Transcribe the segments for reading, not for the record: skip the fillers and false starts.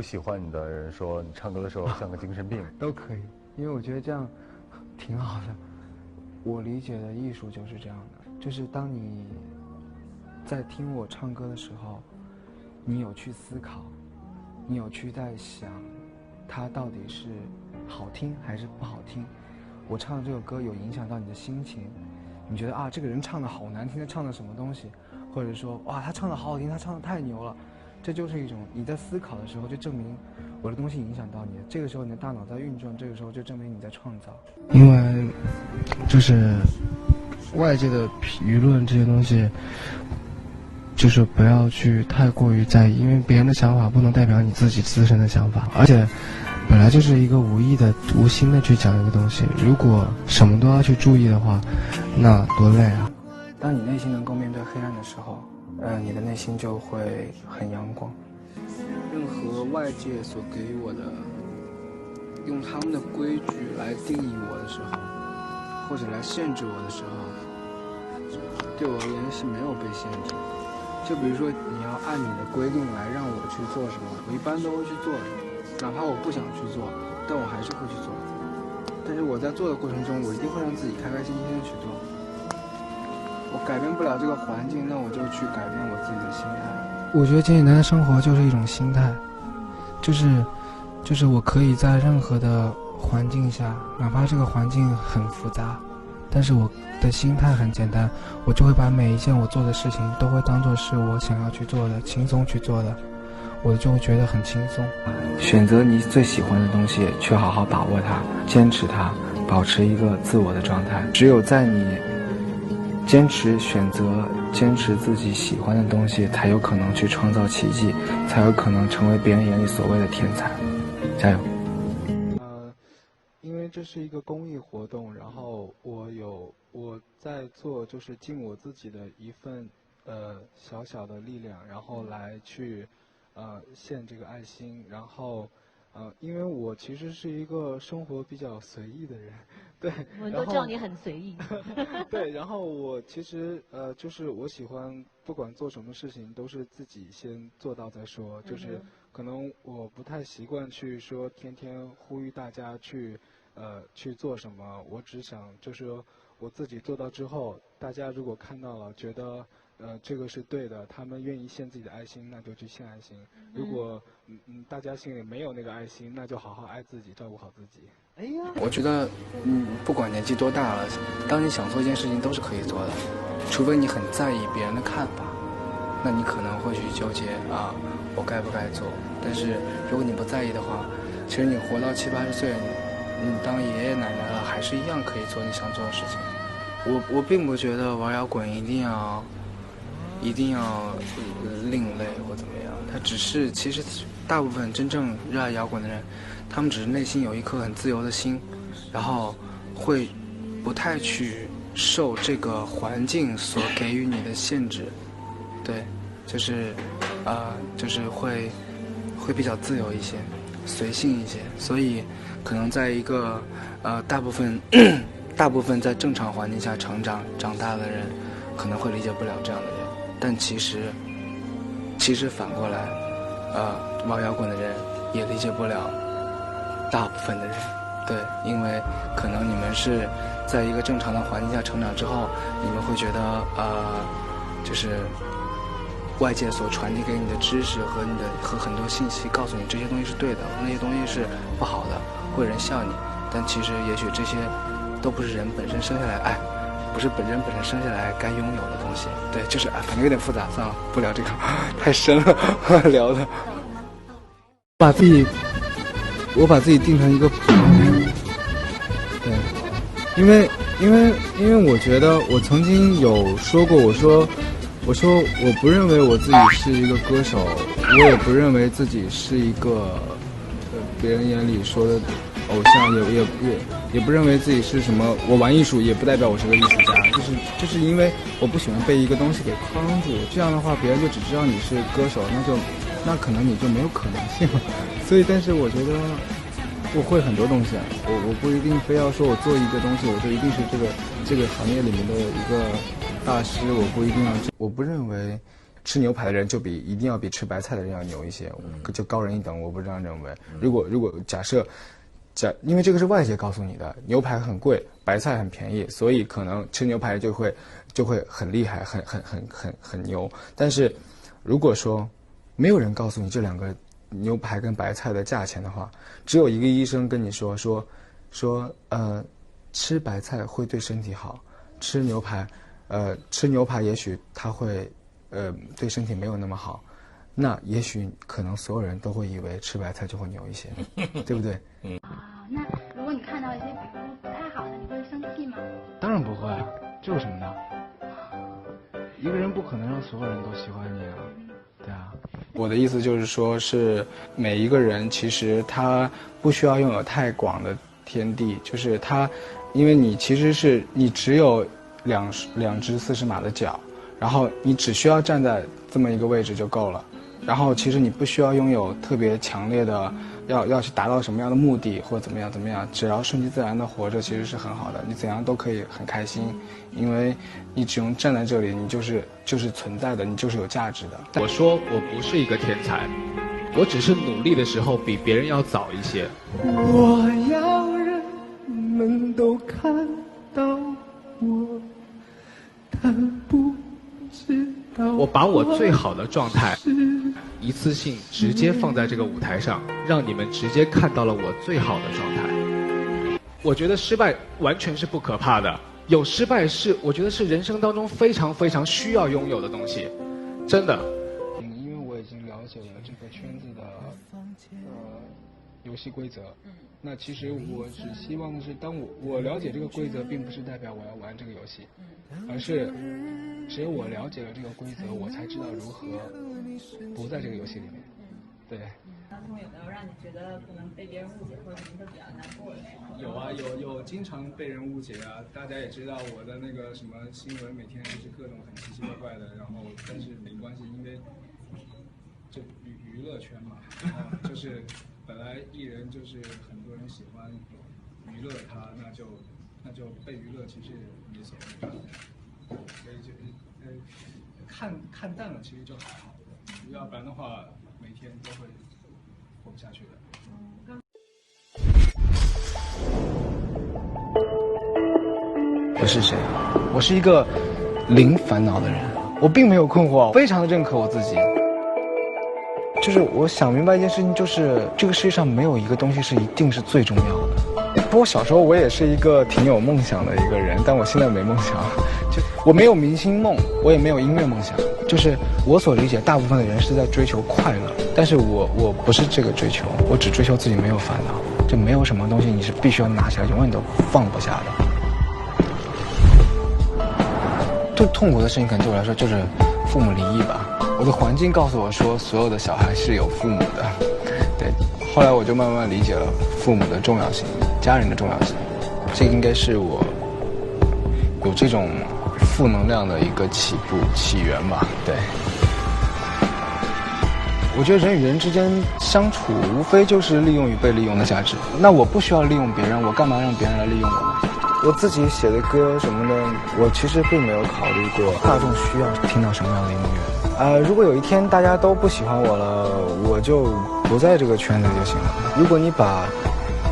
不喜欢你的人说你唱歌的时候像个精神病？都可以，因为我觉得这样挺好的。我理解的艺术就是这样的，就是当你在听我唱歌的时候，你有去思考，你有去在想它到底是好听还是不好听。我唱的这个歌有影响到你的心情，你觉得啊这个人唱的好难听，他唱的什么东西，或者说哇他唱的好好听，他唱的太牛了，这就是一种你在思考的时候就证明我的东西影响到你，这个时候你的大脑在运转，这个时候就证明你在创造。因为就是外界的舆论这些东西，就是不要去太过于在意，因为别人的想法不能代表你自己自身的想法，而且本来就是一个无意的无心的去讲一个东西，如果什么都要去注意的话，那多累啊。当你内心能够面对黑暗的时候，你的内心就会很阳光。任何外界所给予我的，用他们的规矩来定义我的时候，或者来限制我的时候，对我而言是没有被限制。就比如说你要按你的规定来让我去做什么，我一般都会去做的，哪怕我不想去做，但我还是会去做。但是我在做的过程中，我一定会让自己开开心心的去做。我改变不了这个环境，那我就去改变我自己的心态。我觉得简简单单生活就是一种心态，就是我可以在任何的环境下，哪怕这个环境很复杂，但是我的心态很简单，我就会把每一件我做的事情都会当作是我想要去做的，轻松去做的，我就觉得很轻松。选择你最喜欢的东西，去好好把握它，坚持它，保持一个自我的状态。只有在你坚持选择坚持自己喜欢的东西，才有可能去创造奇迹，才有可能成为别人眼里所谓的天才。加油。因为这是一个公益活动，然后我在做，就是尽我自己的一份小小的力量，然后来去献这个爱心，然后因为我其实是一个生活比较随意的人，对，我们都知道你很随意。对，然后我其实就是我喜欢不管做什么事情都是自己先做到再说，就是可能我不太习惯去说天天呼吁大家去做什么，我只想就是我自己做到之后，大家如果看到了觉得这个是对的，他们愿意献自己的爱心，那就去献爱心。如果大家心里没有那个爱心，那就好好爱自己，照顾好自己。哎呀，我觉得不管年纪多大了，当你想做一件事情都是可以做的，除非你很在意别人的看法，那你可能会去纠结啊，我该不该做。但是如果你不在意的话，其实你活到70、80岁，你当爷爷奶奶了，还是一样可以做你想做的事情。我并不觉得玩摇滚一定要另类或怎么样，它只是其实大部分真正热爱摇滚的人，他们只是内心有一颗很自由的心，然后会不太去受这个环境所给予你的限制，对，就是会比较自由一些，随性一些，所以可能在一个大部分在正常环境下长大的人，可能会理解不了这样的人，但其实反过来，玩摇滚的人也理解不了大部分的人，对，因为可能你们是在一个正常的环境下成长之后，你们会觉得就是外界所传递给你的知识和很多信息告诉你这些东西是对的，那些东西是不好的，会有人笑你，但其实也许这些都不是人本身生下来不是人本身生下来该拥有的东西，对，就是反正有点复杂，算了，不聊这个，太深了，聊的。我把自己定成一个普通人，对，因为我觉得我曾经有说过，我说我不认为我自己是一个歌手，我也不认为自己是一个别人眼里说的偶像，也不认为自己是什么，我玩艺术也不代表我是个艺术家，就是因为我不喜欢被一个东西给框住，这样的话别人就只知道你是歌手，那可能你就没有可能性了。所以但是我觉得我会很多东西，我不一定非要说我做一个东西我就一定是这个行业里面的一个大师，我不一定要。我不认为吃牛排的人一定要比吃白菜的人要牛一些，就高人一等，我不这样认为。如果假设因为这个是外界告诉你的，牛排很贵，白菜很便宜，所以可能吃牛排就会很厉害，很牛。但是如果说没有人告诉你这两个牛排跟白菜的价钱的话，只有一个医生跟你说吃白菜会对身体好，吃牛排也许它会对身体没有那么好，那也许可能所有人都会以为吃白菜就会牛一些，对不对？那如果你看到一些皮肤不太好的，你会生气吗？当然不会啊，这有什么的？一个人不可能让所有人都喜欢你啊，对啊。我的意思就是说，是每一个人其实他不需要拥有太广的天地，就是他，因为你其实是你只有两只40码的脚，然后你只需要站在这么一个位置就够了，然后其实你不需要拥有特别强烈的要去达到什么样的目的或者怎么样，只要顺其自然的活着其实是很好的，你怎样都可以很开心，因为你只用站在这里，你就是存在的，你就是有价值的。我说我不是一个天才，我只是努力的时候比别人要早一些。我要人们都看到我，但不知道我把我最好的状态一次性直接放在这个舞台上，让你们直接看到了我最好的状态。我觉得失败完全是不可怕的，有失败我觉得是人生当中非常非常需要拥有的东西，真的。因为我已经了解了这个圈子的游戏规则，那其实我只希望是当我了解这个规则，并不是代表我要玩这个游戏，而是只有我了解了这个规则，我才知道如何不在这个游戏里面。对。当中有没有让你觉得可能被别人误解或者什么都比较难过的时候？有啊，有经常被人误解啊。大家也知道我的那个什么新闻，每天就是各种很奇奇怪怪的，然后但是没关系，因为就娱乐圈嘛，然后就是本来艺人就是很多人喜欢娱乐他，那就被娱乐其实也所谓的，所以就看淡了，其实就还好，要不然的话每天都会活不下去的。我是谁？我是一个零烦恼的人，我并没有困惑，非常的认可我自己。就是我想明白一件事情，就是这个世界上没有一个东西是一定是最重要的。不过小时候我也是一个挺有梦想的一个人，但我现在没梦想，就我没有明星梦，我也没有音乐梦想。就是我所理解，大部分的人是在追求快乐，但是我不是这个追求，我只追求自己没有烦恼，就没有什么东西你是必须要拿起来永远都放不下的。最痛苦的事情可能对我来说就是父母离异吧。我的环境告诉我说，所有的小孩是有父母的，对。后来我就慢慢理解了父母的重要性，家人的重要性。这应该是我有这种负能量的一个起源吧，对。我觉得人与人之间相处，无非就是利用与被利用的价值。那我不需要利用别人，我干嘛让别人来利用我呢？我自己写的歌什么的，我其实并没有考虑过大众需要听到什么样的音乐。如果有一天大家都不喜欢我了，我就不在这个圈子里就行了。如果你把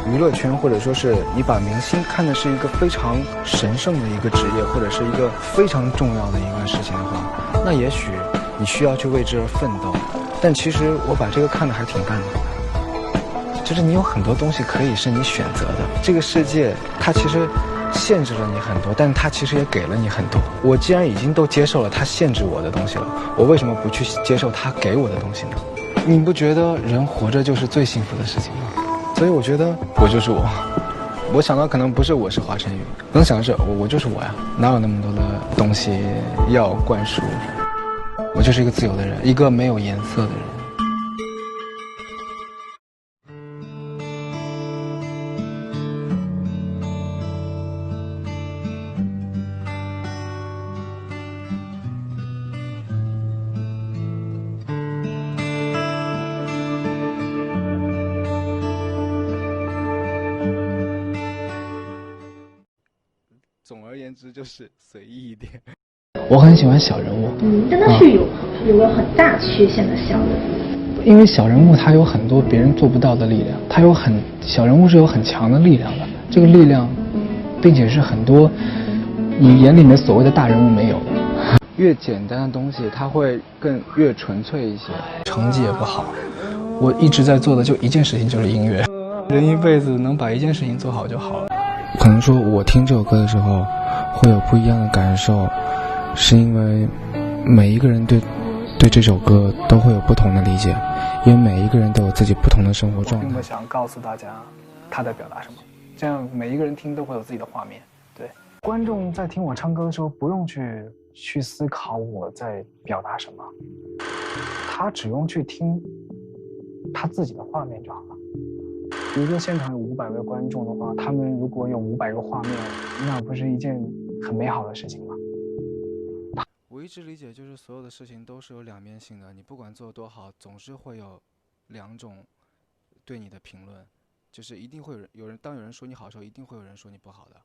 娱乐圈或者说是你把明星看的是一个非常神圣的一个职业，或者是一个非常重要的一个事情的话，那也许你需要去为之而奋斗。但其实我把这个看得还挺淡的，就是你有很多东西可以是你选择的。这个世界它其实限制了你很多，但是它其实也给了你很多。我既然已经都接受了它限制我的东西了，我为什么不去接受它给我的东西呢？你不觉得人活着就是最幸福的事情吗？所以我觉得我就是我。我想到可能不是我是华晨宇，能想的是我就是我呀，哪有那么多的东西要灌输？我就是一个自由的人，一个没有颜色的人。总而言之就是随意一点。我很喜欢小人物。但他是有个很大缺陷的小人物。因为小人物他有很多别人做不到的力量，小人物是有很强的力量的，这个力量，并且是很多你眼里面所谓的大人物没有的。越简单的东西，它会越纯粹一些。成绩也不好，我一直在做的就一件事情，就是音乐。人一辈子能把一件事情做好就好了。可能说我听这首歌的时候会有不一样的感受，是因为每一个人对这首歌都会有不同的理解，因为每一个人都有自己不同的生活状态。我并不想告诉大家他在表达什么，这样每一个人听都会有自己的画面。对，观众在听我唱歌的时候不用去思考我在表达什么，他只用去听他自己的画面就好了。比如说现场有500位观众的话，他们如果有500个画面，那不是一件很美好的事情吗？我一直理解，就是所有的事情都是有两面性的，你不管做得多好，总是会有2种对你的评论，就是一定会有人当有人说你好的时候，一定会有人说你不好的。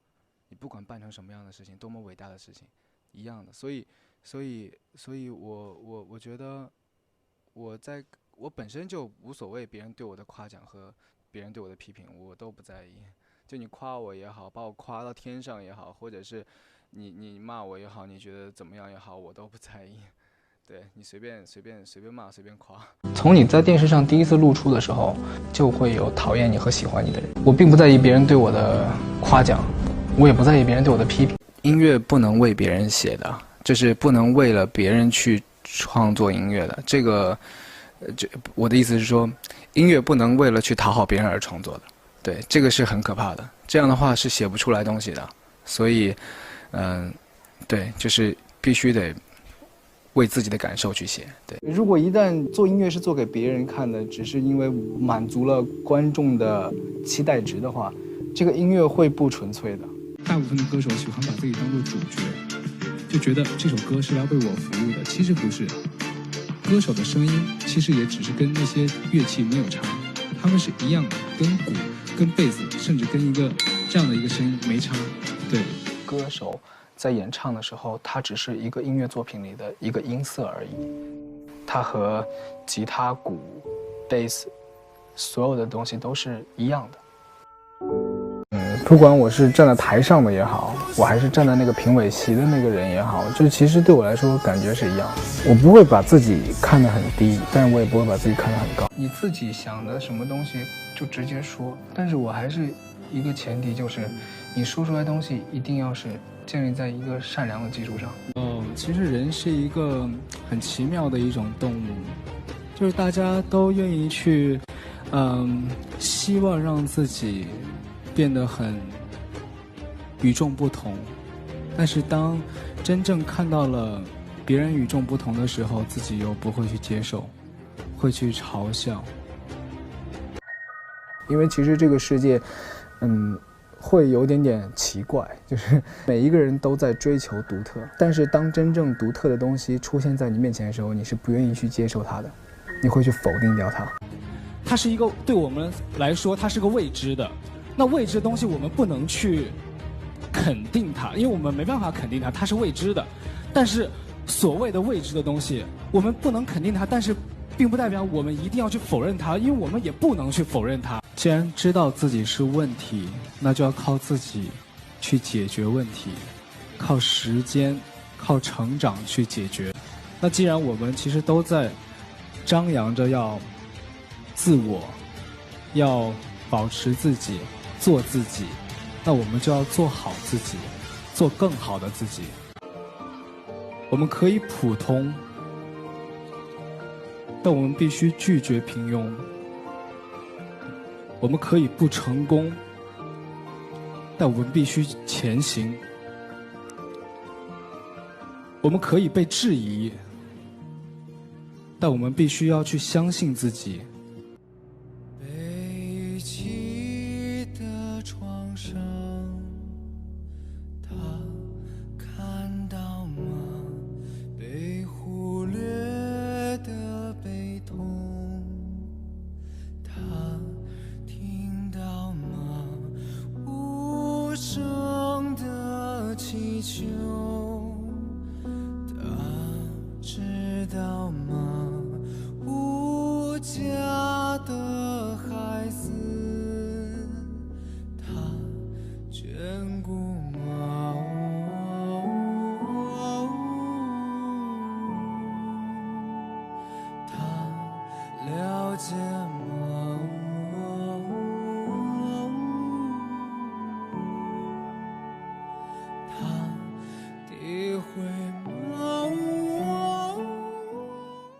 你不管办成什么样的事情，多么伟大的事情，一样的。所以我觉得我本身就无所谓别人对我的夸奖和别人对我的批评，我都不在意。就你夸我也好，把我夸到天上也好，或者是你骂我也好，你觉得怎么样也好，我都不在意。对，你随便骂，随便夸。从你在电视上第一次露出的时候，就会有讨厌你和喜欢你的人。我并不在意别人对我的夸奖，我也不在意别人对我的批评。音乐不能为别人写的，就是不能为了别人去创作音乐的。我的意思是说，音乐不能为了去讨好别人而创作的。对，这个是很可怕的。这样的话是写不出来东西的。所以，对，就是必须得为自己的感受去写。对，如果一旦做音乐是做给别人看的，只是因为满足了观众的期待值的话，这个音乐会不纯粹的。大部分的歌手喜欢把自己当做主角，就觉得这首歌是来为我服务的。其实不是，歌手的声音其实也只是跟那些乐器没有差，他们是一样的，跟鼓、跟贝斯，甚至跟一个这样的一个声音没差。对，歌手在演唱的时候，它只是一个音乐作品里的一个音色而已，它和吉他、鼓、贝斯所有的东西都是一样的。不管我是站在台上的也好，我还是站在那个评委席的那个人也好，这其实对我来说感觉是一样的。我不会把自己看得很低，但是我也不会把自己看得很高。你自己想的什么东西就直接说，但是我还是一个前提，就是你说出来的东西一定要是建立在一个善良的基础上。其实人是一个很奇妙的一种动物，就是大家都愿意去希望让自己变得很与众不同，但是当真正看到了别人与众不同的时候，自己又不会去接受，会去嘲笑。因为其实这个世界会有点奇怪，就是每一个人都在追求独特，但是当真正独特的东西出现在你面前的时候，你是不愿意去接受它的，你会去否定掉它。它是一个对我们来说，它是个未知的。那未知的东西我们不能去肯定它，因为我们没办法肯定它，它是未知的。但是所谓的未知的东西，我们不能肯定它，但是并不代表我们一定要去否认它，因为我们也不能去否认它。既然知道自己是问题，那就要靠自己去解决问题，靠时间、靠成长去解决。那既然我们其实都在张扬着要自我，要保持自己，做自己，那我们就要做好自己，做更好的自己。我们可以普通，但我们必须拒绝平庸。我们可以不成功，但我们必须前行。我们可以被质疑，但我们必须要去相信自己。背起的创伤，他看到吗？被忽略的悲痛，他听到吗？无声的祈求，过睫毛。